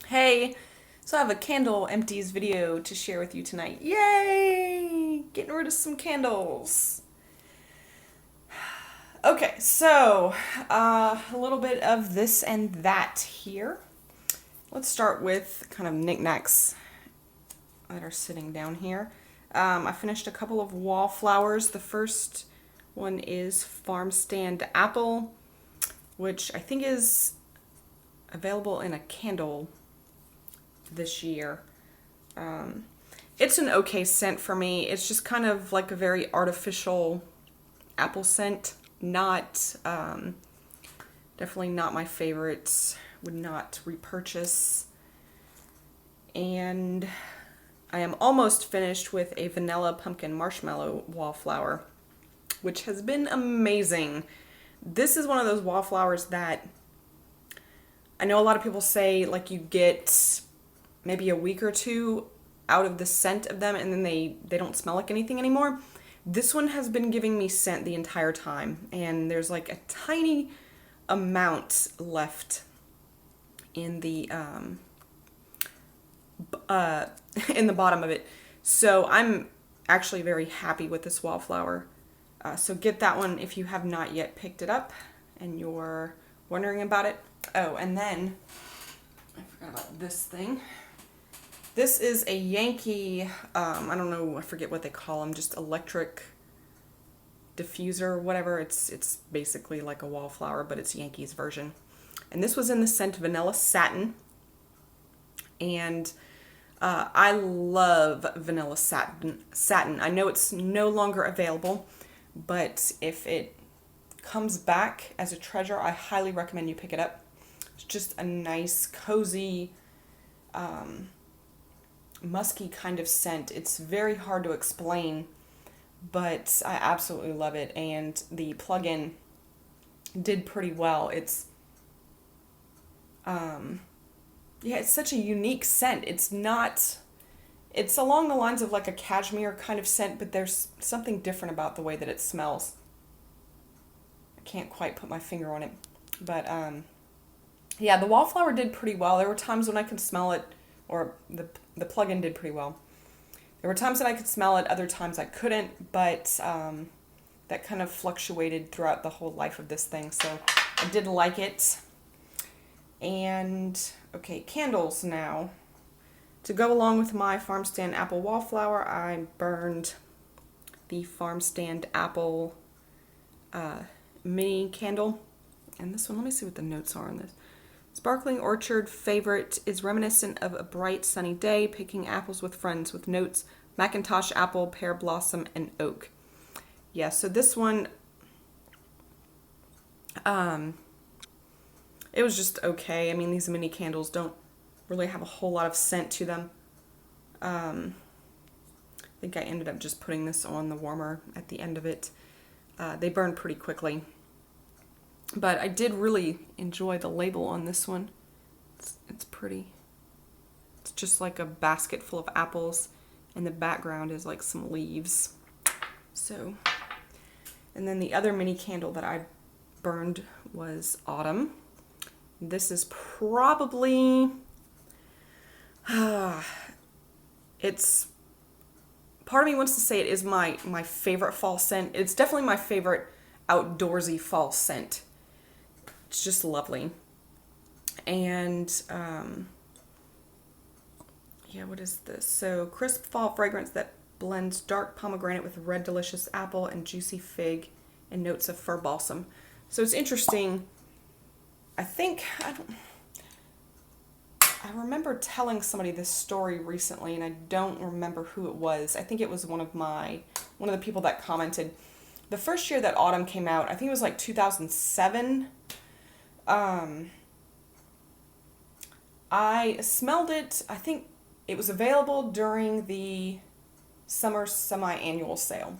Hey, so I have a candle empties video to share with you tonight. Yay! Getting rid of some candles. Okay, so a little bit of this and that here. Let's start with kind of knickknacks that are sitting down here. I finished a couple of wallflowers. The first one is Farm Stand Apple, which I think is available in a candle this year. Um, it's an okay scent for me. It's just kind of like a very artificial apple scent. Not, definitely not my favorite. Would not repurchase. And I am almost finished with a vanilla pumpkin marshmallow wallflower, which has been amazing. This is one of those wallflowers that I know a lot of people say like you get maybe a week or two out of the scent of them and then they don't smell like anything anymore. This one has been giving me scent the entire time, and there's like a tiny amount left in the uh, in the bottom of it. So I'm actually very happy with this wallflower. So get that one if you have not yet picked it up and you're wondering about it. Oh, and then I forgot about this thing. This is a Yankee, I don't know, I forget what they call them, just electric diffuser or whatever. It's basically like a wallflower, but it's Yankee's version. And this was in the scent Vanilla Satin. And I love Vanilla Satin. I know it's no longer available, but if it comes back as a treasure, I highly recommend you pick it up. It's just a nice, cozy, musky kind of scent. It's very hard to explain, but I absolutely love it, and the plug-in did pretty well. It's such a unique scent. It's along the lines of like a cashmere kind of scent, but there's something different about the way that it smells. I can't quite put my finger on it, but yeah, the wallflower did pretty well. There were times when I could smell it, or the plug-in did pretty well. There were times that I could smell it, other times I couldn't, but that kind of fluctuated throughout the whole life of this thing, so I did like it. And, okay, candles now. To go along with my Farm Stand Apple wallflower, I burned the Farm Stand Apple mini candle. And this one, let me see what the notes are on this. Sparkling orchard favorite is reminiscent of a bright sunny day, picking apples with friends with notes Macintosh apple, pear blossom, and oak. Yeah, so this one, it was just okay. I mean, these mini candles don't really have a whole lot of scent to them. I think I ended up just putting this on the warmer at the end of it. They burn pretty quickly. But I did really enjoy the label on this one. It's pretty. It's just like a basket full of apples, and the background is like some leaves. So, and then the other mini candle that I burned was Autumn. This is probably, it's, part of me wants to say it is my favorite fall scent. It's definitely my favorite outdoorsy fall scent. It's just lovely. And yeah, what is this? So crisp fall fragrance that blends dark pomegranate with red delicious apple and juicy fig and notes of fir balsam. So it's interesting. I remember telling somebody this story recently, and I don't remember who it was. I think it was one of the people that commented. The first year that Autumn came out, I think it was like 2007. I smelled it. I think it was available during the summer semi-annual sale.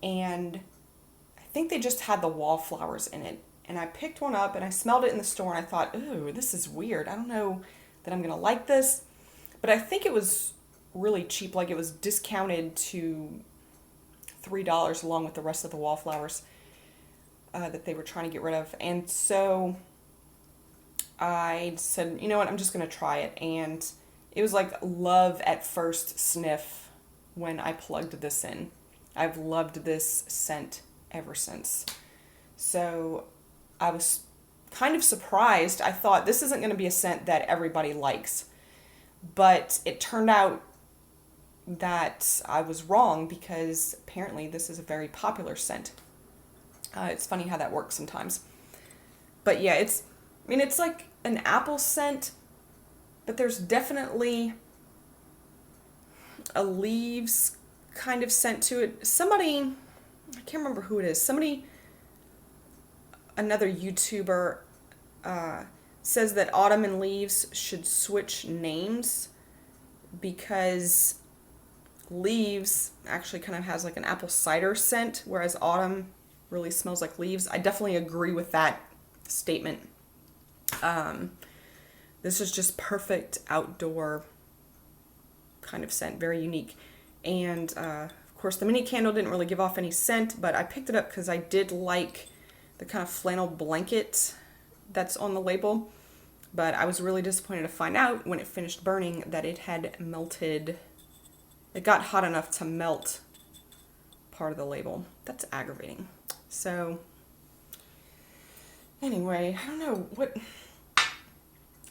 And I think they just had the wallflowers in it. And I picked one up and I smelled it in the store and I thought, ooh, this is weird. I don't know that I'm going to like this. But I think it was really cheap. Like it was discounted to $3 along with the rest of the wallflowers that they were trying to get rid of. And so I said, you know what, I'm just going to try it. And it was like love at first sniff when I plugged this in. I've loved this scent ever since. So I was kind of surprised. I thought this isn't going to be a scent that everybody likes. But it turned out that I was wrong, because apparently this is a very popular scent. It's funny how that works sometimes. But yeah, it's like an apple scent, but there's definitely a leaves kind of scent to it. Somebody, I can't remember who it is, another YouTuber says that autumn and leaves should switch names, because leaves actually kind of has like an apple cider scent, whereas autumn really smells like leaves. I definitely agree with that statement. This is just perfect outdoor kind of scent, very unique. And of course the mini candle didn't really give off any scent, but I picked it up because I did like the kind of flannel blanket that's on the label. But I was really disappointed to find out when it finished burning that it had melted. It got hot enough to melt part of the label. That's aggravating. So anyway, I don't know, what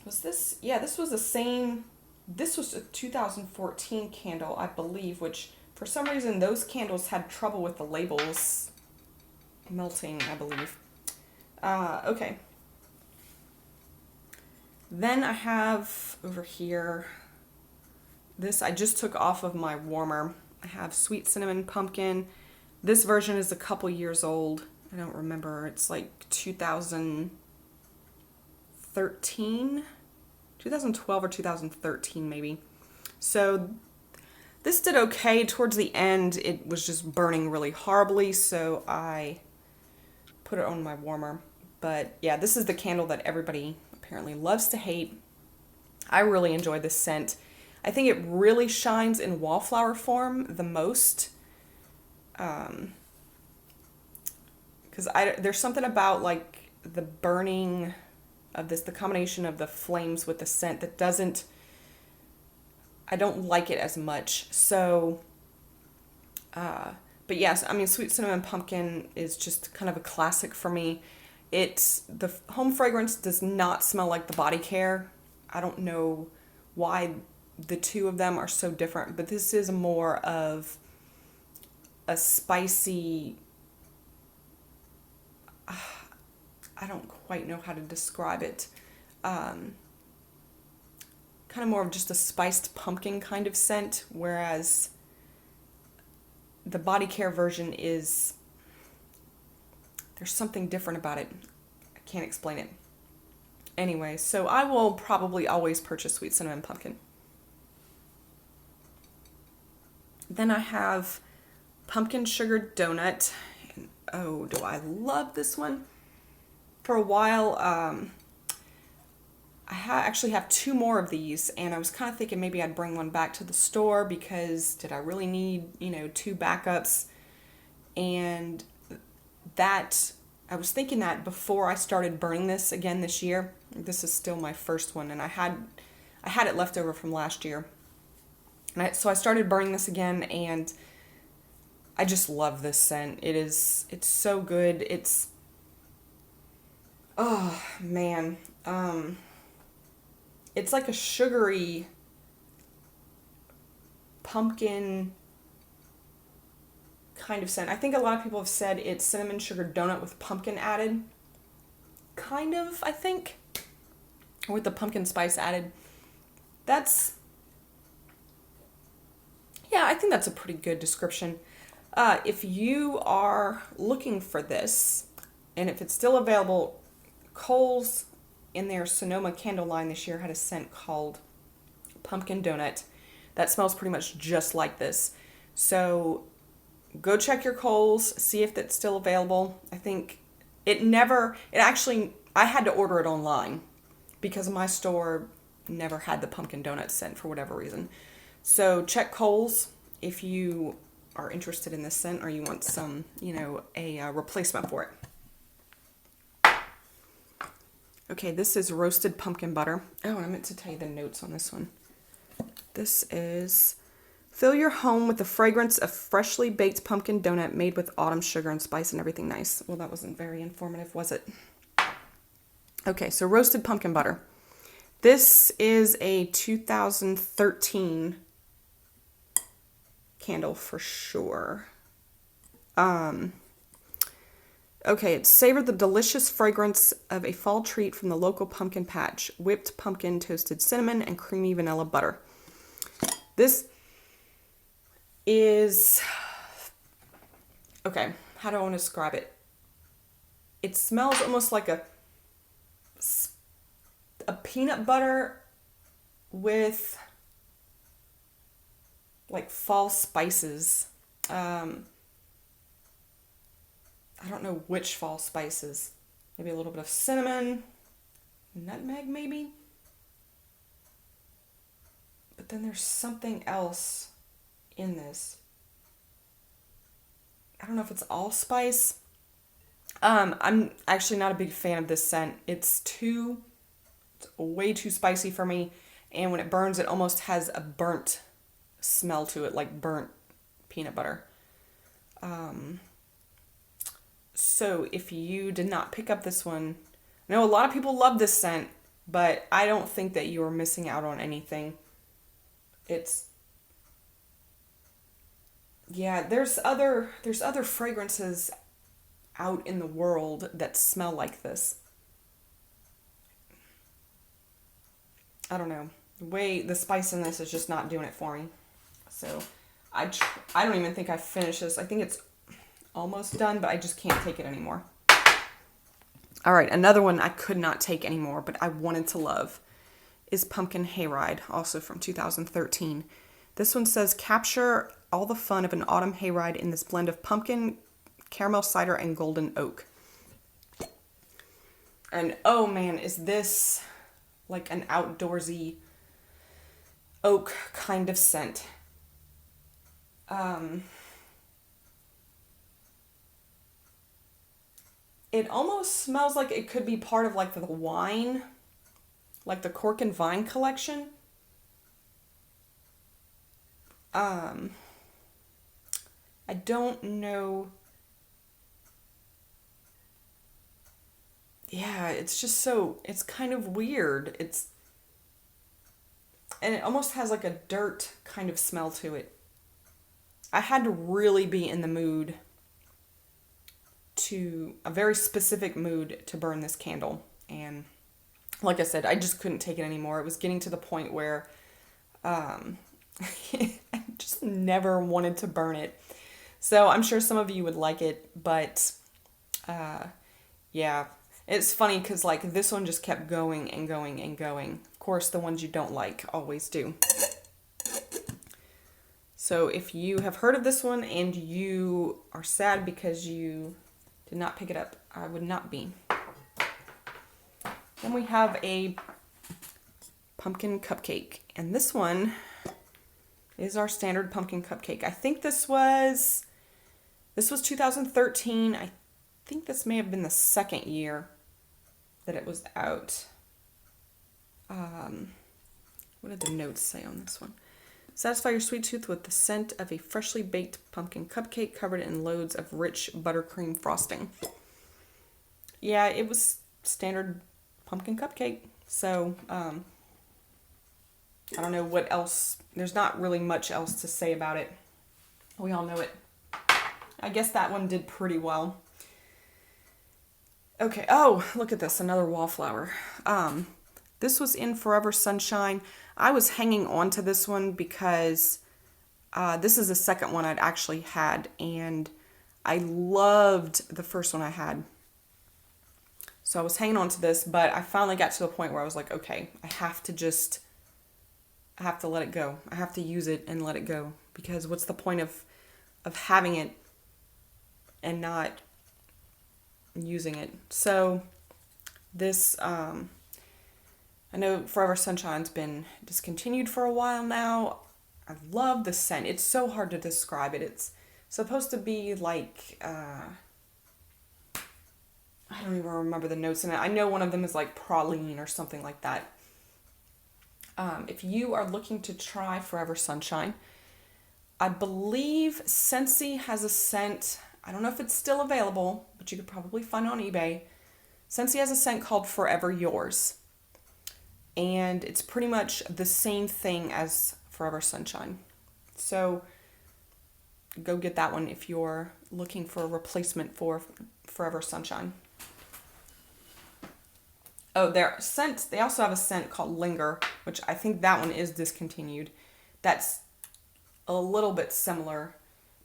was this? Yeah, this was the same. This was a 2014 candle, I believe, which for some reason those candles had trouble with the labels melting, I believe. Okay. Then I have over here, this I just took off of my warmer. I have Sweet Cinnamon Pumpkin. This version is a couple years old. I don't remember. It's like 2013, 2012 or 2013 maybe. So this did okay. Towards the end, it was just burning really horribly, so I put it on my warmer. But yeah, this is the candle that everybody apparently loves to hate. I really enjoy this scent. I think it really shines in wallflower form the most. Because there's something about like the burning of this, the combination of the flames with the scent that I don't like it as much. So, but yes, I mean, Sweet Cinnamon Pumpkin is just kind of a classic for me. The home fragrance does not smell like the body care. I don't know why the two of them are so different, but this is more of a spicy, I don't quite know how to describe it. Kind of more of just a spiced pumpkin kind of scent, whereas the body care version there's something different about it. I can't explain it. Anyway, so I will probably always purchase Sweet Cinnamon Pumpkin. Then I have Pumpkin Sugar Donut. And, oh, do I love this one. For a while, I actually have two more of these, and I was kind of thinking maybe I'd bring one back to the store, because did I really need, two backups? And I was thinking that before I started burning this again this year. This is still my first one, and I had it left over from last year. So I started burning this again, and I just love this scent. It's so good. Oh man, it's like a sugary pumpkin kind of scent. I think a lot of people have said it's cinnamon sugar donut with pumpkin added. Kind of, I think. With the pumpkin spice added. I think that's a pretty good description. If you are looking for this, and if it's still available, Kohl's in their Sonoma candle line this year had a scent called Pumpkin Donut that smells pretty much just like this. So go check your Kohl's, see if it's still available. I think I had to order it online because my store never had the pumpkin donut scent for whatever reason. So check Kohl's if you are interested in this scent or you want some, a replacement for it. Okay, this is roasted pumpkin butter. Oh, and I meant to tell you the notes on this one. This is, fill your home with the fragrance of freshly baked pumpkin donut made with autumn sugar and spice and everything nice. Well, that wasn't very informative, was it? Okay, so roasted pumpkin butter. This is a 2013 candle for sure. Okay, it savored the delicious fragrance of a fall treat from the local pumpkin patch. Whipped pumpkin, toasted cinnamon, and creamy vanilla butter. This is... Okay, how do I want to describe it? It smells almost like a peanut butter with like fall spices. I don't know which fall spices. Maybe a little bit of cinnamon, nutmeg maybe. But then there's something else in this. I don't know if it's allspice. I'm actually not a big fan of this scent. It's way too spicy for me. And when it burns, it almost has a burnt smell to it, like burnt peanut butter. So if you did not pick up this one, I know a lot of people love this scent, but I don't think that you are missing out on anything. There's other fragrances out in the world that smell like this. I don't know. The spice in this is just not doing it for me. So I don't even think I finished this. I think it's almost done, but I just can't take it anymore. All right, another one I could not take anymore, but I wanted to love is Pumpkin Hayride, also from 2013. This one says, capture all the fun of an autumn hayride in this blend of pumpkin, caramel cider, and golden oak. And oh man, is this like an outdoorsy oak kind of scent. It almost smells like it could be part of like the wine, like the Cork and Vine collection. I don't know. Yeah, it's just it's kind of weird. And it almost has like a dirt kind of smell to it. I had to really be in the mood, a very specific mood to burn this candle. And like I said, I just couldn't take it anymore. It was getting to the point where I just never wanted to burn it. So I'm sure some of you would like it, but yeah, it's funny because like this one just kept going and going and going. Of course, the ones you don't like always do. So if you have heard of this one and you are sad because you did not pick it up, I would not be. Then we have a pumpkin cupcake. And this one is our standard pumpkin cupcake. I think this was 2013. I think this may have been the second year that it was out. What did the notes say on this one? Satisfy your sweet tooth with the scent of a freshly baked pumpkin cupcake covered in loads of rich buttercream frosting. Yeah, it was standard pumpkin cupcake. So, I don't know what else. There's not really much else to say about it. We all know it. I guess that one did pretty well. Okay. Oh, look at this. Another wallflower. This was in Forever Sunshine. I was hanging on to this one because this is the second one I'd actually had, and I loved the first one I had. So I was hanging on to this, but I finally got to the point where I was like, okay, I have to let it go. I have to use it and let it go, because what's the point of having it and not using it? So this, I know Forever Sunshine's been discontinued for a while now. I love the scent. It's so hard to describe it. It's supposed to be like, I don't even remember the notes in it. I know one of them is like praline or something like that. If you are looking to try Forever Sunshine, I believe Scentsy has a scent. I don't know if it's still available, but you could probably find it on eBay. Scentsy has a scent called Forever Yours. And it's pretty much the same thing as Forever Sunshine. So go get that one if you're looking for a replacement for Forever Sunshine. Oh, they also have a scent called Linger, which I think that one is discontinued. That's a little bit similar,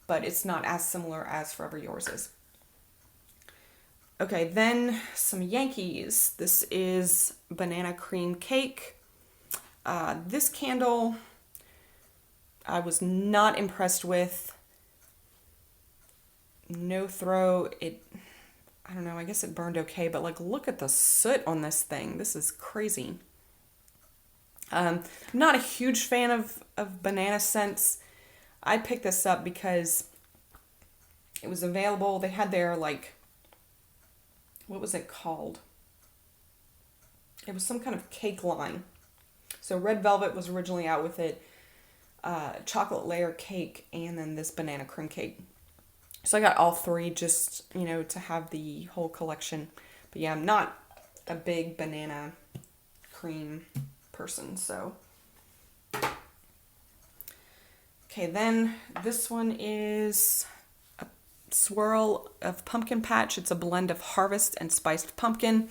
but it's not as similar as Forever Yours is. Okay, then some Yankees. This is Banana Cream Cake. This candle I was not impressed with. No throw. I don't know, I guess it burned okay, but like look at the soot on this thing. This is crazy. I'm not a huge fan of banana scents. I picked this up because it was available. They had their like, what was it called? It was some kind of cake line. So Red Velvet was originally out with it, chocolate layer cake, and then this banana cream cake. So I got all three just, to have the whole collection. But yeah, I'm not a big banana cream person, so. Okay, then this one is a swirl of pumpkin patch. It's a blend of harvest and spiced pumpkin.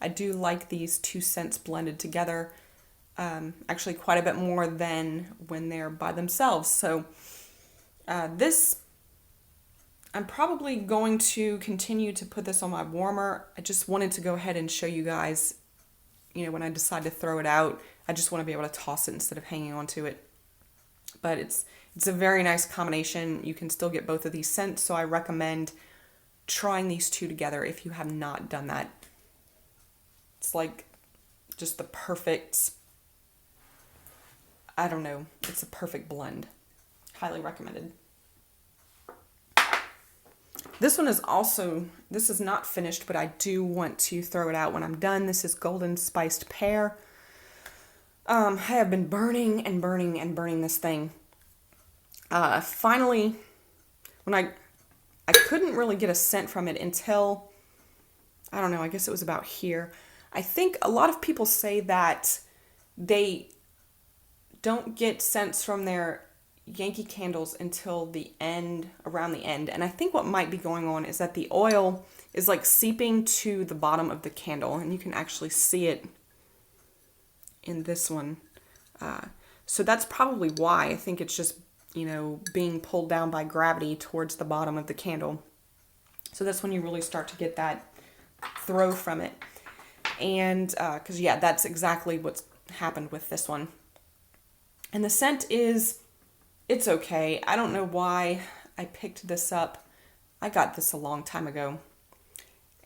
I do like these two scents blended together. Actually quite a bit more than when they're by themselves. So this, I'm probably going to continue to put this on my warmer. I just wanted to go ahead and show you guys, when I decide to throw it out, I just want to be able to toss it instead of hanging onto it. But it's a very nice combination. You can still get both of these scents, so I recommend trying these two together if you have not done that. It's like just the perfect, I don't know, it's a perfect blend. Highly recommended. This one this is not finished, but I do want to throw it out when I'm done. This is Golden Spiced Pear. I have been burning and burning and burning this thing. Finally, when I couldn't really get a scent from it until, I don't know, I guess it was about here. I think a lot of people say that they don't get scents from their Yankee candles until around the end. And I think what might be going on is that the oil is like seeping to the bottom of the candle, and you can actually see it in this one. So that's probably why. I think it's just, being pulled down by gravity towards the bottom of the candle. So that's when you really start to get that throw from it. And, because yeah, that's exactly what's happened with this one. And the scent it's okay. I don't know why I picked this up. I got this a long time ago.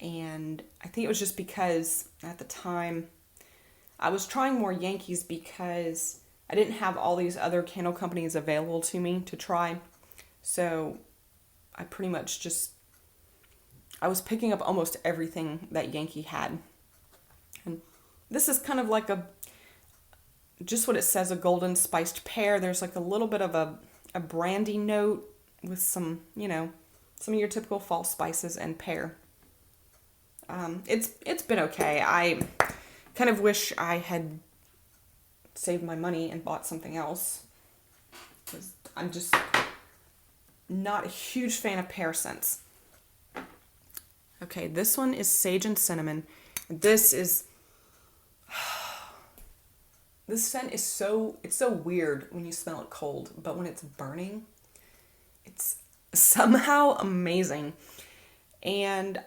And I think it was just because at the time I was trying more Yankees because I didn't have all these other candle companies available to me to try. So I pretty much I was picking up almost everything that Yankee had. And this is kind of like just what it says, a golden spiced pear. There's like a little bit of a brandy note with some, some of your typical fall spices and pear. It's been okay. I kind of wish I had saved my money and bought something else, because I'm just not a huge fan of pear scents. Okay, this one is Sage and Cinnamon. This scent is so weird when you smell it cold, but when it's burning, it's somehow amazing. And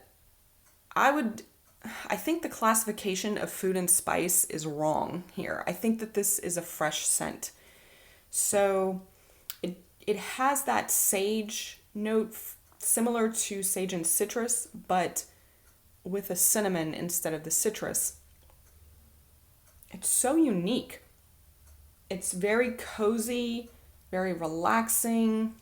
I think the classification of food and spice is wrong here. I think that this is a fresh scent. So it has that sage note similar to sage and citrus, but with a cinnamon instead of the citrus. It's so unique. It's very cozy, very relaxing.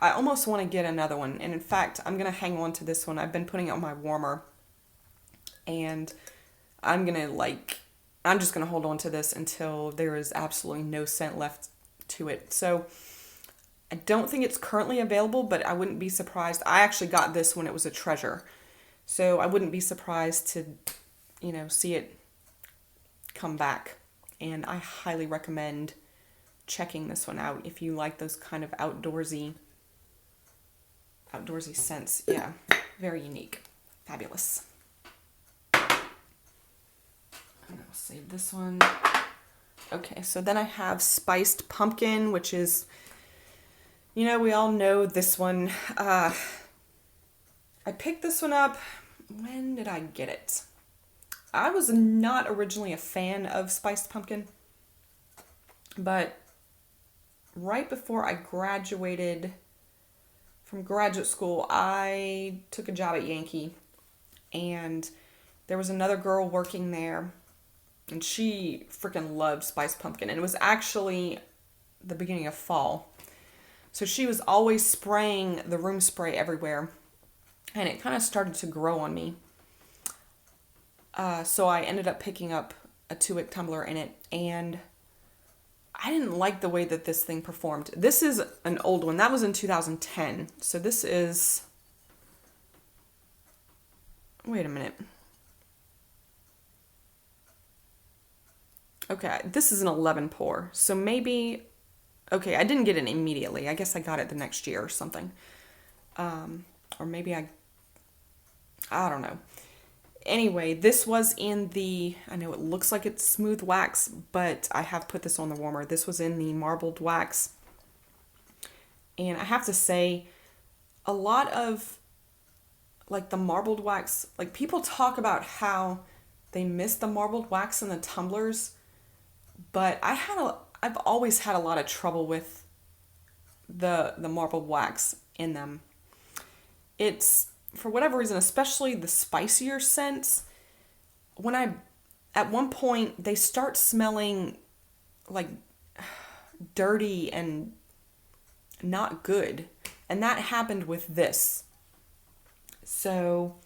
I almost want to get another one. And in fact, I'm going to hang on to this one. I've been putting it on my warmer. And I'm just going to hold on to this until there is absolutely no scent left to it. So I don't think it's currently available, but I wouldn't be surprised. I actually got this when it was a treasure. So I wouldn't be surprised to, see it come back. And I highly recommend checking this one out if you like those kind of outdoorsy scents. Yeah, very unique. Fabulous. And I'll save this one. Okay, so then I have Spiced Pumpkin, which is, we all know this one. I picked this one up. When did I get it? I was not originally a fan of Spiced Pumpkin, but right before I graduated from graduate school, I took a job at Yankee, and there was another girl working there, and she freaking loved Spiced Pumpkin, and it was actually the beginning of fall. So she was always spraying the room spray everywhere, and it kind of started to grow on me. So I ended up picking up a 2-wick tumbler in it, and I didn't like the way that this thing performed. This is an old one. That was in 2010. So this is... Wait a minute. Okay, this is an 11 pour. So maybe... Okay, I didn't get it immediately. I guess I got it the next year or something. Or maybe I don't know. Anyway, this was in the, I know it looks like it's smooth wax, but I have put this on the warmer. This was in the marbled wax. And I have to say, a lot of, the marbled wax, people talk about how they miss the marbled wax in the tumblers, but I've always had a lot of trouble with the marbled wax in them. It's, for whatever reason, especially the spicier scents, at one point, they start smelling dirty and not good. And that happened with this. So,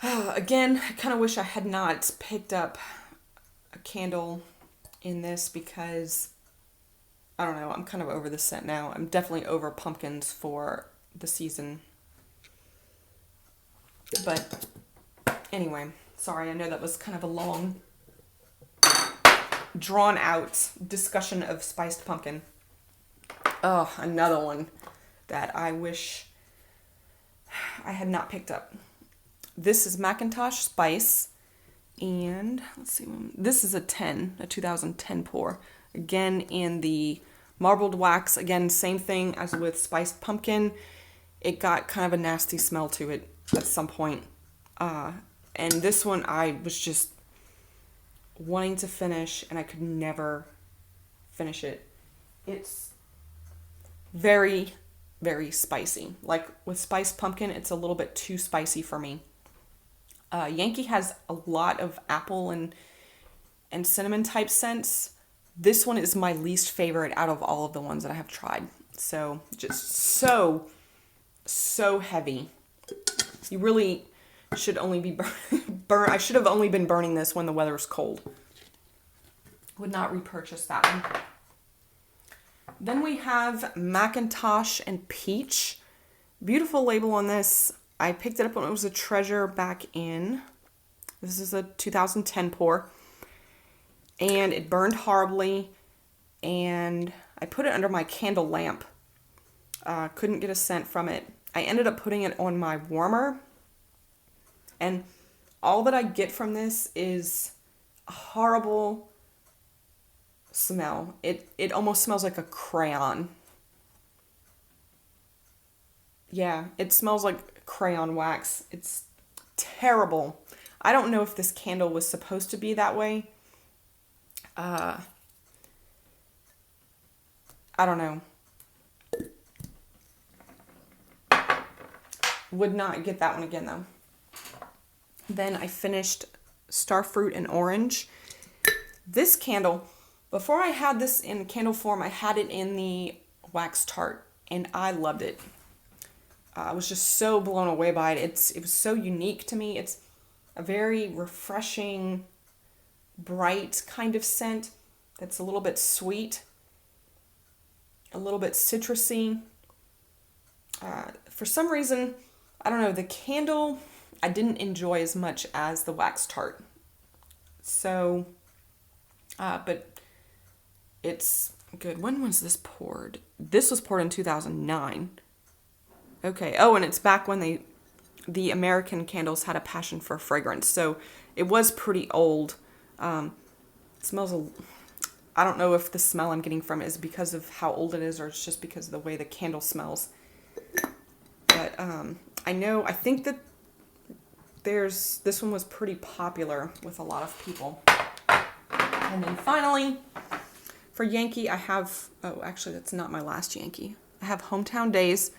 again, I kind of wish I had not picked up a candle in this because, I don't know, I'm kind of over the scent now. I'm definitely over pumpkins for the season. But anyway, sorry, I know that was kind of a long, drawn out discussion of Spiced Pumpkin. Oh, another one that I wish I had not picked up. This is Macintosh Spice, and let's see, this is a 2010 pour. Again, in the marbled wax. Again, same thing as with Spiced Pumpkin. It got kind of a nasty smell to it at some point. And this one I was just wanting to finish, and I could never finish it. It's very, very spicy. Like with Spiced Pumpkin, it's a little bit too spicy for me. Yankee has a lot of apple and cinnamon type scents. This one is my least favorite out of all of the ones that I have tried. So just so heavy. You really should only be I should have only been burning this when the weather's cold. Would not repurchase that one. Then we have McIntosh and Peach. Beautiful label on this. I picked it up when it was a treasure back in, this is a 2010 pour. And it burned horribly. And I put it under my candle lamp. Couldn't get a scent from it. I ended up putting it on my warmer. And all that I get from this is a horrible smell. It almost smells like a crayon. Yeah, it smells like crayon wax. It's terrible. I don't know if this candle was supposed to be that way. I don't know. Would not get that one again though. Then I finished Starfruit and Orange. This candle, before I had this in candle form, I had it in the wax tart and I loved it. I was just so blown away by it. It was so unique to me. It's a very refreshing, bright kind of scent that's a little bit sweet, a little bit citrusy. For some reason, I don't know, the candle I didn't enjoy as much as the wax tart. So, but it's good. When was this poured? This was poured in 2009. Okay. Oh, and it's back when the American candles had a passion for fragrance. So it was pretty old. It smells I don't know if the smell I'm getting from it is because of how old it is or it's just because of the way the candle smells. But I think that this one was pretty popular with a lot of people. And then finally, for Yankee, I have, actually that's not my last Yankee. I have Hometown Days.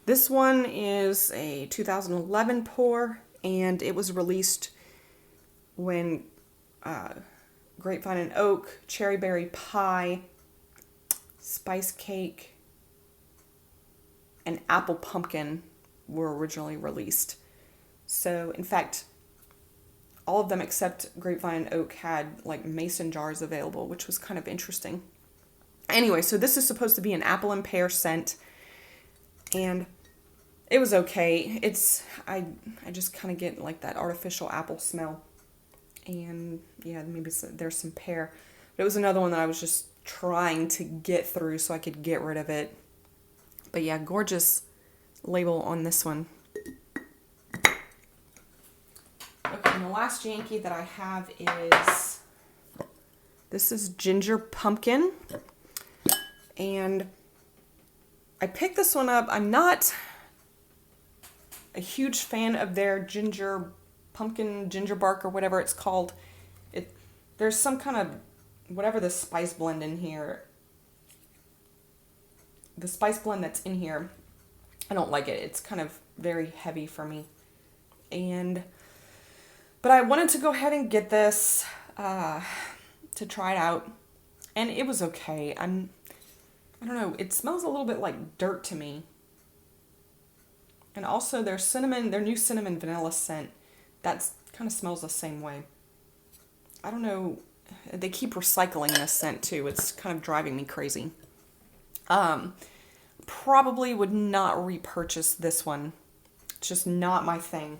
This one is a 2011 pour, and it was released when Grapevine and Oak, Cherry Berry Pie, Spice Cake, and Apple Pumpkin were originally released. So, in fact, all of them except Grapevine and Oak had like mason jars available, which was kind of interesting. Anyway, so this is supposed to be an apple and pear scent, and it was okay. I just kind of get like that artificial apple smell, and yeah, maybe there's some pear. But it was another one that I was just trying to get through so I could get rid of it. But yeah, gorgeous label on this one. Okay, and the last Yankee that I have this is Ginger Pumpkin. And I picked this one up. I'm not a huge fan of their ginger pumpkin, ginger bark, or whatever it's called. There's some kind of, whatever the spice blend in here, the spice blend that's in here, I don't like it. It's kind of very heavy for me. But I wanted to go ahead and get this to try it out, and it was okay. I don't know, it smells a little bit like dirt to me. And also their new cinnamon vanilla scent, that kind of smells the same way. I don't know, they keep recycling this scent too. It's kind of driving me crazy. Probably would not repurchase this one. It's just not my thing.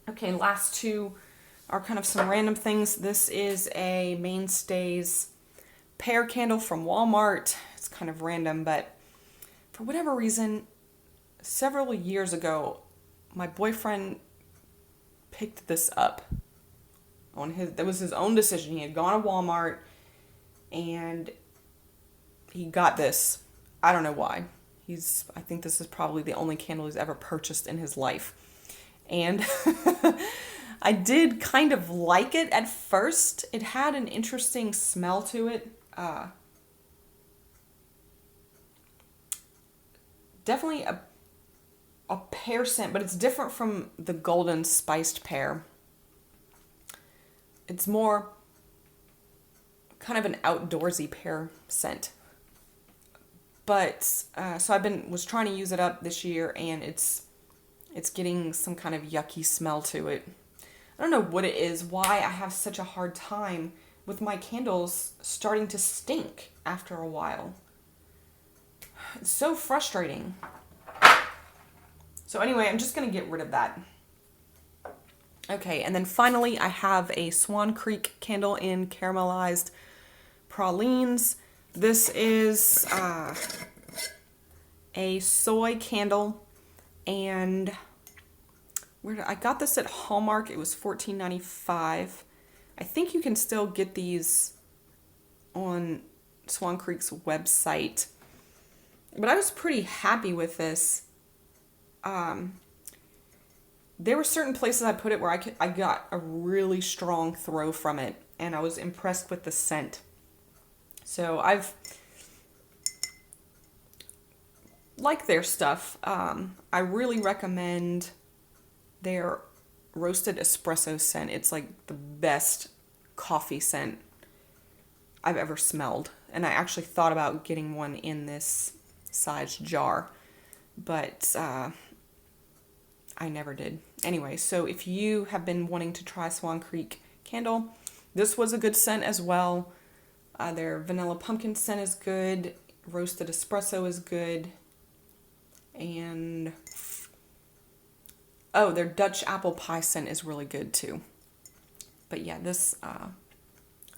Okay, last two are kind of some random things. This is a Mainstays pear candle from Walmart. It's kind of random, but for whatever reason, several years ago, my boyfriend picked this up. That was his own decision. He had gone to Walmart and he got this. I don't know why. I think this is probably the only candle he's ever purchased in his life. And I did kind of like it at first. It had an interesting smell to it. Definitely a pear scent, but it's different from the golden spiced pear. It's more kind of an outdoorsy pear scent. But so was trying to use it up this year, and it's getting some kind of yucky smell to it. I don't know what it is, why I have such a hard time with my candles starting to stink after a while. It's so frustrating. So anyway, I'm just going to get rid of that. Okay, and then finally I have a Swan Creek candle in Caramelized Prolines. This is a soy candle, and I got this at Hallmark. It was $14.95. I think you can still get these on Swan Creek's website, but I was pretty happy with this. There were certain places I put it where I got a really strong throw from it, and I was impressed with the scent. So I've liked their stuff. I really recommend their roasted espresso scent. It's like the best coffee scent I've ever smelled. And I actually thought about getting one in this size jar, but I never did. Anyway, so if you have been wanting to try Swan Creek candle, this was a good scent as well. Their vanilla pumpkin scent is good. Roasted espresso is good. And oh, their Dutch apple pie scent is really good too. But yeah, this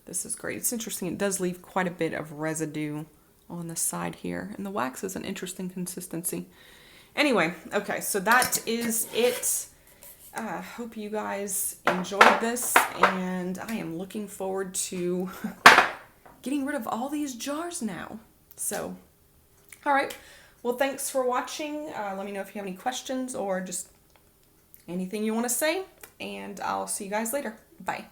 is great. It's interesting. It does leave quite a bit of residue on the side here, and the wax is an interesting consistency. Anyway, okay, so that is it. Hope you guys enjoyed this, and I am looking forward to getting rid of all these jars now. So, all right. Well, thanks for watching. Let me know if you have any questions or just anything you want to say, and I'll see you guys later. Bye.